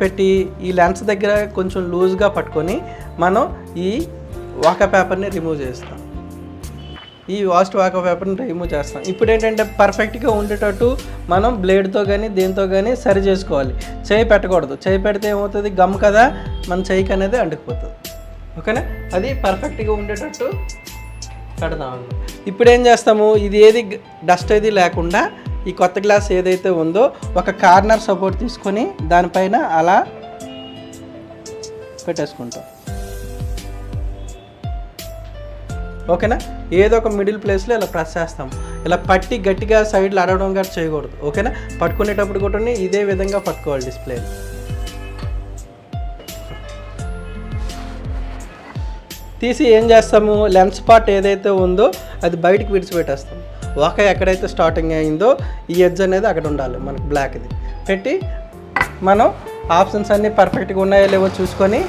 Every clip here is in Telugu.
పెట్టి ఈ లెన్స్ దగ్గర కొంచెం లూజ్గా పట్టుకొని మనం ఈ వాకా పేపర్ని రిమూవ్ చేస్తాం. ఈ వాస్ట్ వాకా పేపర్ని రిమూవ్ చేస్తాం. ఇప్పుడు ఏంటంటే పర్ఫెక్ట్గా ఉండేటట్టు మనం బ్లేడ్తో కానీ దేంతో కానీ సరి చేసుకోవాలి. చేయి పెట్టకూడదు. చేయి పెడితే ఏమవుతుంది, గమ్ కదా, మన చేయికి అనేది అంటుకుపోతుంది. ఓకేనా, అది పర్ఫెక్ట్గా ఉండేటట్టు పెడదాం. ఇప్పుడు ఏం చేస్తాము, ఇది ఏది డస్ట్ ఏది లేకుండా ఈ కొత్త గ్లాస్ ఏదైతే ఉందో ఒక కార్నర్ సపోర్ట్ తీసుకొని దానిపైన అలా పెట్టేసుకుంటాం. ఓకేనా, ఏదో ఒక మిడిల్ ప్లేస్లో ఇలా ప్రెస్ చేస్తాం. ఇలా పట్టి గట్టిగా సైడ్లో అడవడం కూడా చేయకూడదు. ఓకేనా, పట్టుకునేటప్పుడు కూడా ఇదే విధంగా పట్టుకోవాలి. డిస్ప్లే తీసి ఏం చేస్తాము, లెన్స్ పార్ట్ ఏదైతే ఉందో అది బయటికి విడిచిపెట్టేస్తాం. వాకా ఎక్కడైతే స్టార్టింగ్ అయిందో ఈ ఎడ్జ్ అనేది అక్కడ ఉండాలి మనకు బ్లాక్ది పెట్టి మనం ఆప్షన్స్ అన్నీ పర్ఫెక్ట్గా ఉన్నాయో లేవో చూసుకొని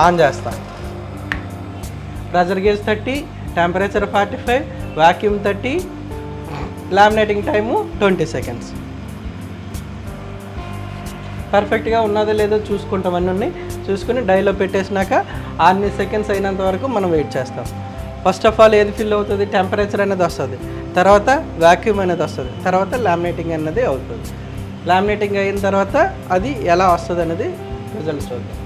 ఆన్ చేస్తాం. Pressure gauge 30, temperature 45, vacuum 30, laminating time 20 seconds. పర్ఫెక్ట్గా ఉన్నదో లేదో చూసుకుంటాం. అన్నీ చూసుకుని డైలో పెట్టేసినాక అన్ని సెకండ్స్ అయినంత వరకు మనం వెయిట్ చేస్తాం. ఫస్ట్ ఆఫ్ ఆల్ ఏది ఫిల్ అవుతుంది, టెంపరేచర్ అనేది వస్తుంది, తర్వాత వాక్యూమ్ అనేది వస్తుంది, తర్వాత లామినేటింగ్ అనేది అవుతుంది. లామినేటింగ్ అయిన తర్వాత అది ఎలా వస్తుంది అనేది రిజల్ట్స్ చూద్దాం.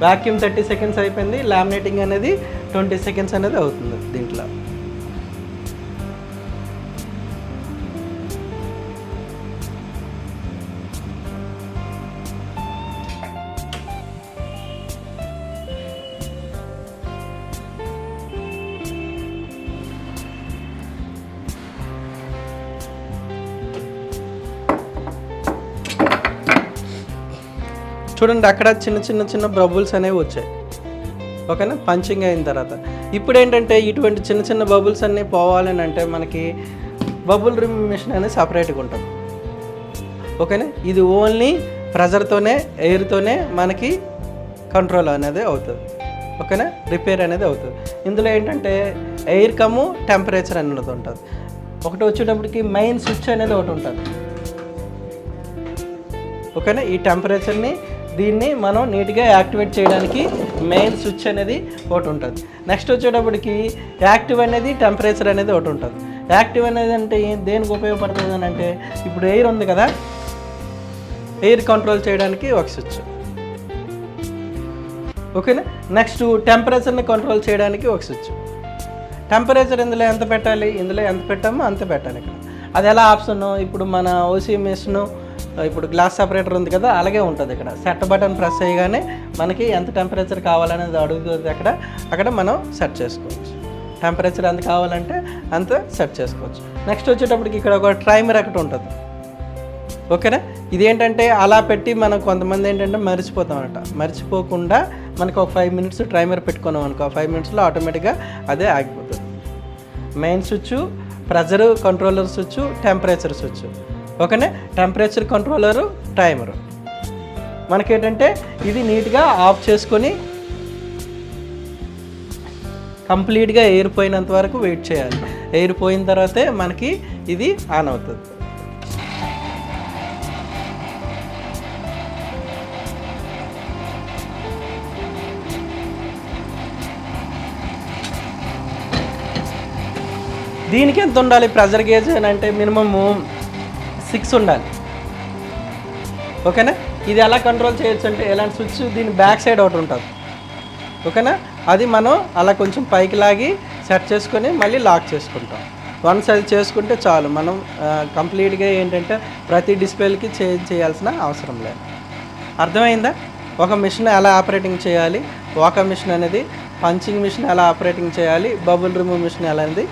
వాక్యూమ్ 30 seconds అయిపోయింది. లామినేటింగ్ అనేది 20 seconds అనేది అవుతుంది దీంట్లో. చూడండి, అక్కడ చిన్న చిన్న బబుల్స్ అనేవి వచ్చాయి. ఓకేనా, పంచింగ్ అయిన తర్వాత ఇప్పుడు ఏంటంటే ఇటువంటి చిన్న బబుల్స్ అన్నీ పోవాలని అంటే మనకి బబుల్ రిమూవ్ మిషన్ అనేది సపరేట్గా ఉంటుంది. ఓకేనా, ఇది ఓన్లీ ప్రెజర్తోనే ఎయిర్తోనే మనకి కంట్రోల్ అనేది అవుతుంది. ఓకేనా, రిపేర్ అనేది అవుతుంది. ఇందులో ఏంటంటే ఎయిర్ కమ్ము టెంపరేచర్ అనేది ఉంటుంది. ఒకటి వచ్చేటప్పటికి మెయిన్ స్విచ్ అనేది ఒకటి ఉంటుంది. ఓకేనా, ఈ టెంపరేచర్ని దీన్ని మనం నీట్గా యాక్టివేట్ చేయడానికి మెయిన్ స్విచ్ అనేది ఒకటి ఉంటుంది. నెక్స్ట్ వచ్చేటప్పటికి యాక్టివ్ అనేది టెంపరేచర్ అనేది ఒకటి ఉంటుంది. యాక్టివ్ అనేది అంటే దేనికి ఉపయోగపడుతుంది అని అంటే ఇప్పుడు ఎయిర్ ఉంది కదా, ఎయిర్ కంట్రోల్ చేయడానికి ఒక స్విచ్. ఓకేనా, నెక్స్ట్ టెంపరేచర్ని కంట్రోల్ చేయడానికి ఒక స్విచ్. టెంపరేచర్ ఇందులో ఎంత పెట్టాలి, ఇందులో ఎంత పెట్టామో అంత పెట్టాలి. ఇక్కడ అది ఎలా ఆప్షన్, ఇప్పుడు మన ఓసీ మిషన్ ఇప్పుడు గ్లాస్ సపరేటర్ ఉంది కదా, అలాగే ఉంటుంది. ఇక్కడ సెట్ బటన్ ప్రెస్ చేయగానే మనకి ఎంత టెంపరేచర్ కావాలనేది అడుగుతుంది. అక్కడ మనం సెట్ చేసుకోవచ్చు. టెంపరేచర్ ఎంత కావాలంటే అంత సెట్ చేసుకోవచ్చు. నెక్స్ట్ వచ్చేటప్పటికి ఇక్కడ ఒక టైమర్ ఒకటి ఉంటుంది. ఓకేనా, ఇదేంటంటే అలా పెట్టి మనం కొంతమంది ఏంటంటే మర్చిపోకుండా మనకు ఒక 5 minutes టైమర్ పెట్టుకున్నాం అనుకో, 5 minutesలో ఆటోమేటిక్గా అదే ఆగిపోతుంది. Main switch, pressure controller switch, temperature switch. ఓకేనా, టెంపరేచర్ కంట్రోలరు, టైమరు. మనకేంటంటే ఇది నీట్గా ఆఫ్ చేసుకొని కంప్లీట్గా ఎయిర్ పోయినంత వరకు వెయిట్ చేయాలి. ఎయిర్ పోయిన తర్వాతే మనకి ఇది ఆన్ అవుతుంది. దీనికి ఎంత ఉండాలి ప్రెజర్ గేజ్ అని అంటే మినిమము 6 ఉండాలి. ఓకేనా, ఇది ఎలా కంట్రోల్ చేయొచ్చు అంటే ఎలాంటి స్విచ్ దీని బ్యాక్ సైడ్ ఒకటి ఉంటుంది. ఓకేనా, అది మనం అలా కొంచెం పైకి లాగి సెట్ చేసుకొని మళ్ళీ లాక్ చేసుకుంటాం. వన్స్ అది చేసుకుంటే చాలు. మనం కంప్లీట్గా ఏంటంటే ప్రతి డిస్ప్లేకి చేంజ్ చేయాల్సిన అవసరం లేదు. అర్థమైందా? ఒక మిషన్ ఎలా ఆపరేటింగ్ చేయాలి, వాకా మిషన్ అనేది, పంచింగ్ మిషన్ ఎలా ఆపరేటింగ్ చేయాలి, బబుల్ రిమూవ్ మిషన్ ఎలా అనేది